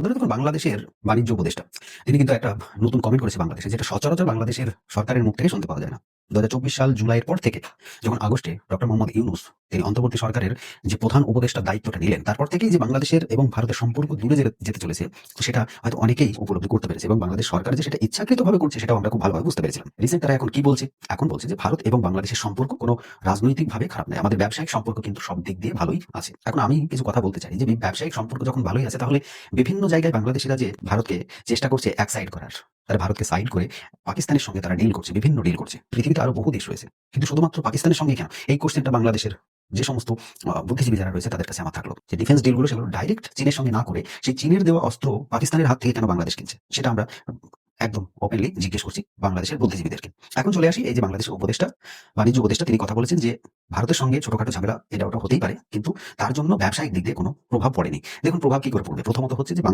ধরে দেখুন বাংলাদেশের বাণিজ্য উপদেষ্টা তিনি কিন্তু একটা নতুন কমেন্ট করেছে বাংলাদেশে, যেটা সচরাচর বাংলাদেশের সরকারের মুখ থেকে শুনতে পাওয়া যায় না। ২০২৪ সাল জুলাইয়ের পর থেকে যখন আগস্টে ডক্টর মোহাম্মদ ইউনূস তিনি অন্তর্বর্তী সরকারের যে প্রধান উপদেষ্টার দায়িত্বটা নিলেন, তারপর থেকেই যে বাংলাদেশের এবং ভারতের সম্পর্ক দূরে যেতে চলেছে, তো সেটা হয়তো অনেকেই উপলব্ধি করতে পেরেছে এবং বাংলাদেশ সরকার যে সেটা ইচ্ছাকৃতভাবে করছে সেটাও আমরা খুব ভালোভাবে বুঝতে পেরেছিলাম। রিসেন্ট তারা এখন কি বলছে? এখন বলছে যে ভারত এবং বাংলাদেশের সম্পর্ক কোনো রাজনৈতিকভাবে খারাপ নয়। আমাদের ব্যবসায়িক সম্পর্ক কিন্তু সব দিক দিয়ে ভালোই আছে। এখন আমি কিছু কথা বলতে চাই যে ব্যবসায়িক সম্পর্ক যখন ভালোই আছে, তাহলে বিভিন্ন জায়গায় বাংলাদেশিরা যে ভারতকে চেষ্টা করছে এক সাইড করার, তারা ভারতকে সাইড করে পাকিস্তানের সঙ্গে তারা ডিল করছে, বিভিন্ন ডিল করছে। পৃথিবীতে আরো বহু দেশ রয়েছে। কিন্তু শুধুমাত্র পাকিস্তানের সঙ্গে কেন? এই কোশ্চেনটা বাংলাদেশের যে সমস্ত বুদ্ধিজীবী যারা রয়েছে তাদের কাছে আমার থাকলো যে ডিফেন্স ডিলগুলো সেগুলো ডাইরেক্ট চীনের সঙ্গে না করে সেই চীনের দেওয়া অস্ত্র পাকিস্তানের হাত থেকে কেন বাংলাদেশ কিনছে? সেটা আমরা একদম ওপেনলি জিজ্ঞেস করছি বাংলাদেশের বুদ্ধিজীবীদেরকে। এখন চলে আসি এই যে বাংলাদেশের উপদেষ্টা, বাণিজ্য উপদেষ্টা তিনি কথা বলেছেন যে ভারতের সঙ্গে ছোটখাটো ঝামেলা এটা ওটা হতেই পারে, কিন্তু তার জন্য ব্যবসায়িক দিক দিয়ে কোনো প্রভাব পড়েনি। দেখুন প্রভাব কি করে পড়বে? প্রথমত হচ্ছে যে বাংলা